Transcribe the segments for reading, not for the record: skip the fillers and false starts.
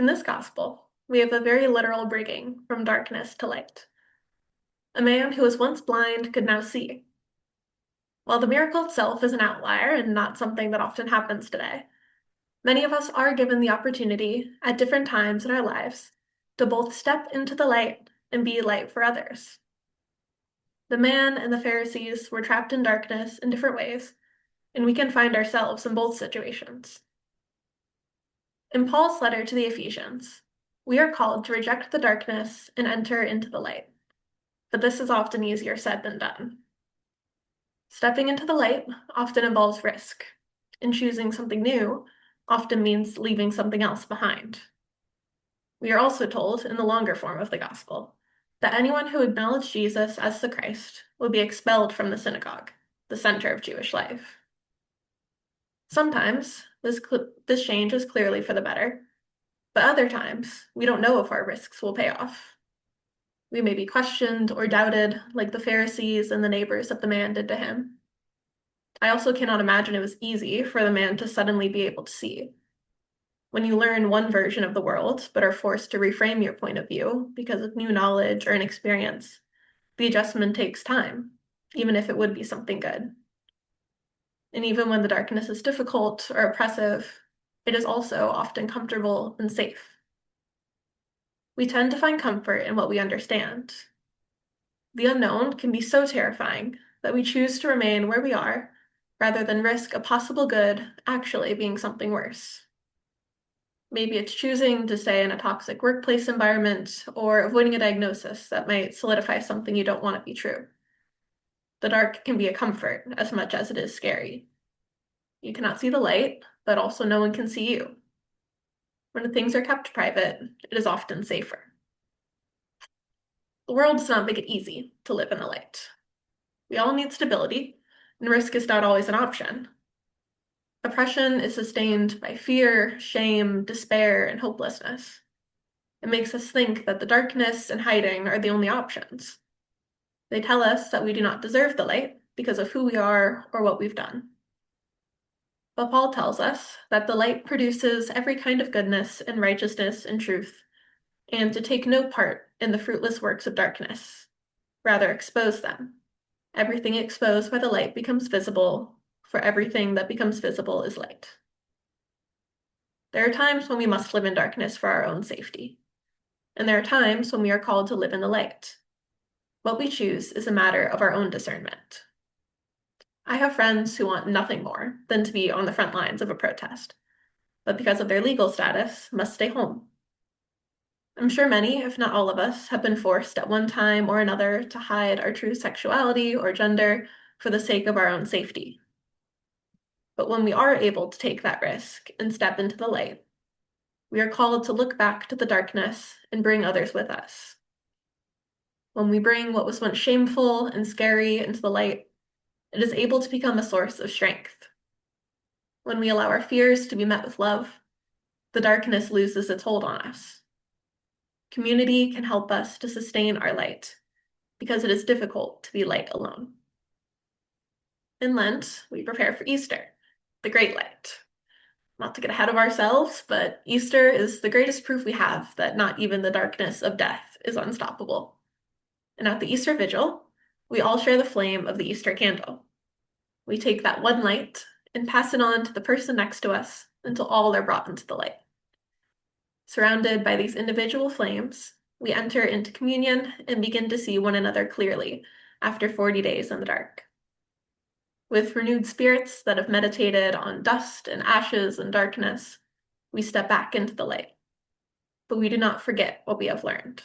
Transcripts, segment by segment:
In this gospel, we have a very literal bringing from darkness to light. A man who was once blind could now see. While the miracle itself is an outlier and not something that often happens today, many of us are given the opportunity at different times in our lives to both step into the light and be light for others. The man and the Pharisees were trapped in darkness in different ways, and we can find ourselves in both situations. In Paul's letter to the Ephesians, we are called to reject the darkness and enter into the light. But this is often easier said than done. Stepping into the light often involves risk, and choosing something new often means leaving something else behind. We are also told in the longer form of the gospel that anyone who acknowledged Jesus as the Christ will be expelled from the synagogue, the center of Jewish life. Sometimes this change is clearly for the better, but other times we don't know if our risks will pay off. We may be questioned or doubted, like the Pharisees and the neighbors of the man did to him. I also cannot imagine it was easy for the man to suddenly be able to see. When you learn one version of the world, but are forced to reframe your point of view because of new knowledge or inexperience, the adjustment takes time, even if it would be something good. And even when the darkness is difficult or oppressive, it is also often comfortable and safe. We tend to find comfort in what we understand. The unknown can be so terrifying that we choose to remain where we are rather than risk a possible good actually being something worse. Maybe it's choosing to stay in a toxic workplace environment or avoiding a diagnosis that might solidify something you don't want to be true. The dark can be a comfort as much as it is scary. You cannot see the light, but also no one can see you. When things are kept private, it is often safer. The world does not make it easy to live in the light. We all need stability, and risk is not always an option. Oppression is sustained by fear, shame, despair, and hopelessness. It makes us think that the darkness and hiding are the only options. They tell us that we do not deserve the light because of who we are or what we've done. But Paul tells us that the light produces every kind of goodness and righteousness and truth, and to take no part in the fruitless works of darkness, rather expose them. Everything exposed by the light becomes visible, for everything that becomes visible is light. There are times when we must live in darkness for our own safety, and there are times when we are called to live in the light. What we choose is a matter of our own discernment. I have friends who want nothing more than to be on the front lines of a protest, but because of their legal status, must stay home. I'm sure many, if not all of us, have been forced at one time or another to hide our true sexuality or gender for the sake of our own safety. But when we are able to take that risk and step into the light, we are called to look back to the darkness and bring others with us. When we bring what was once shameful and scary into the light, it is able to become a source of strength. When we allow our fears to be met with love, the darkness loses its hold on us. Community can help us to sustain our light, because it is difficult to be light alone. In Lent, we prepare for Easter, the great light. Not to get ahead of ourselves, but Easter is the greatest proof we have that not even the darkness of death is unstoppable. And at the Easter Vigil, we all share the flame of the Easter candle. We take that one light and pass it on to the person next to us until all are brought into the light. Surrounded by these individual flames, we enter into communion and begin to see one another clearly after 40 days in the dark. With renewed spirits that have meditated on dust and ashes and darkness, we step back into the light. But we do not forget what we have learned.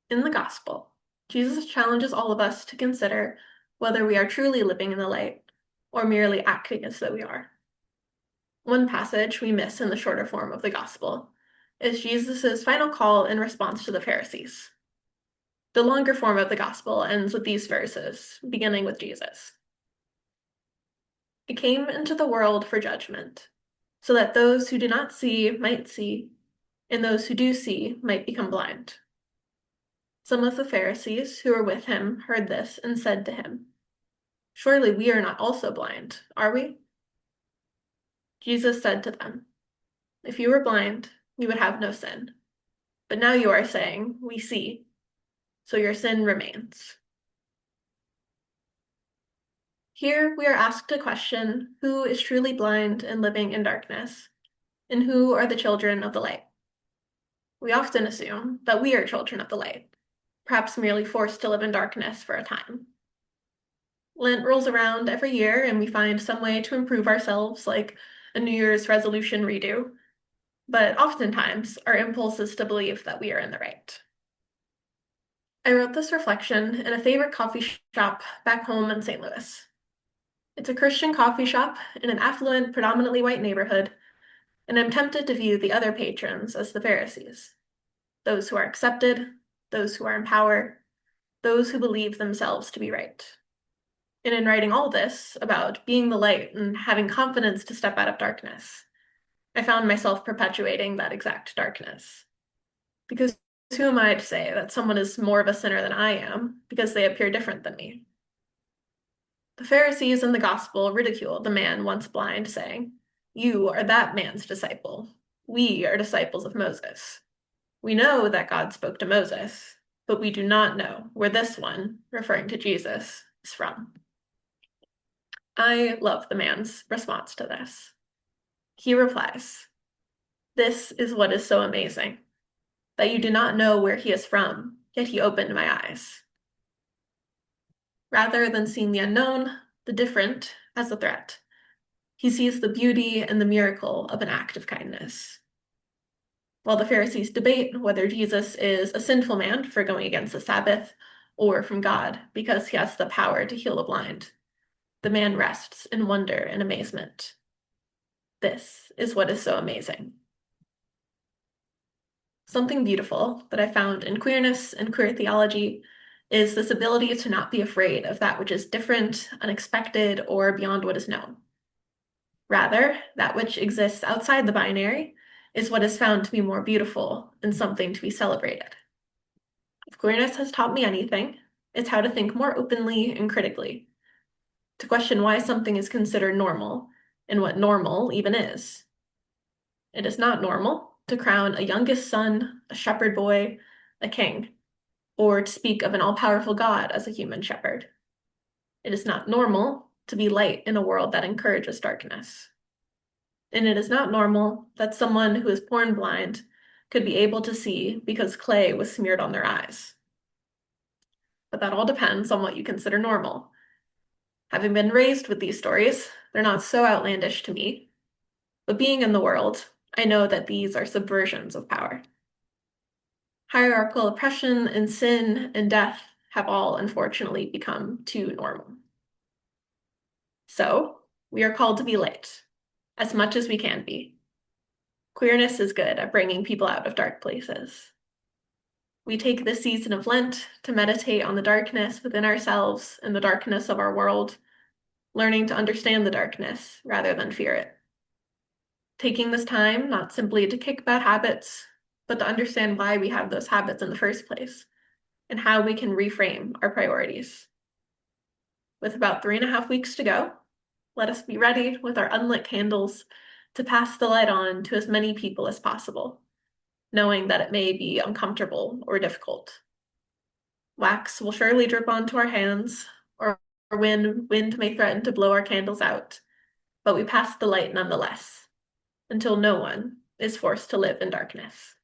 In the Gospel, Jesus challenges all of us to consider whether we are truly living in the light or merely acting as though we are. One passage we miss in the shorter form of the Gospel is Jesus' final call in response to the Pharisees. The longer form of the Gospel ends with these verses, beginning with Jesus. "I came into the world for judgment, so that those who do not see might see, and those who do see might become blind." Some of the Pharisees who were with him heard this and said to him, "Surely we are not also blind, are we?" Jesus said to them, "If you were blind, you would have no sin. But now you are saying, we see, so your sin remains. Here we are asked to question who is truly blind and living in darkness, and who are the children of the light. We often assume that we are children of the light, perhaps merely forced to live in darkness for a time. Lent rolls around every year and we find some way to improve ourselves, like a New Year's resolution redo, but oftentimes our impulse is to believe that we are in the right. I wrote this reflection in a favorite coffee shop back home in St. Louis. It's a Christian coffee shop in an affluent, predominantly white neighborhood, and I'm tempted to view the other patrons as the Pharisees, those who are accepted, those who are in power, those who believe themselves to be right. And in writing all this about being the light and having confidence to step out of darkness, I found myself perpetuating that exact darkness. Because who am I to say that someone is more of a sinner than I am because they appear different than me? The Pharisees in the gospel ridiculed the man once blind, saying, "You are that man's disciple. We are disciples of Moses. We know that God spoke to Moses, but we do not know where this one," referring to Jesus, is from. I love the man's response to this. He replies, "This is what is so amazing, that you do not know where he is from, yet he opened my eyes." Rather than seeing the unknown, the different, as a threat, he sees the beauty and the miracle of an act of kindness. While the Pharisees debate whether Jesus is a sinful man for going against the Sabbath or from God because he has the power to heal the blind, the man rests in wonder and amazement. This is what is so amazing. Something beautiful that I found in queerness and queer theology is this ability to not be afraid of that which is different, unexpected, or beyond what is known. Rather, that which exists outside the binary is what is found to be more beautiful and something to be celebrated. If queerness has taught me anything, it's how to think more openly and critically, to question why something is considered normal and what normal even is. It is not normal to crown a youngest son, a shepherd boy, a king, or to speak of an all-powerful God as a human shepherd. It is not normal to be light in a world that encourages darkness. And it is not normal that someone who is born blind could be able to see because clay was smeared on their eyes. But that all depends on what you consider normal. Having been raised with these stories, they're not so outlandish to me. But being in the world, I know that these are subversions of power. Hierarchical oppression and sin and death have all, unfortunately, become too normal. So, we are called to be light, as much as we can be. Queerness is good at bringing people out of dark places. We take this season of Lent to meditate on the darkness within ourselves and the darkness of our world, learning to understand the darkness rather than fear it. Taking this time not simply to kick bad habits, but to understand why we have those habits in the first place and how we can reframe our priorities. With about 3.5 weeks to go, let us be ready with our unlit candles to pass the light on to as many people as possible, knowing that it may be uncomfortable or difficult. Wax will surely drip onto our hands, or wind may threaten to blow our candles out, but we pass the light nonetheless, until no one is forced to live in darkness.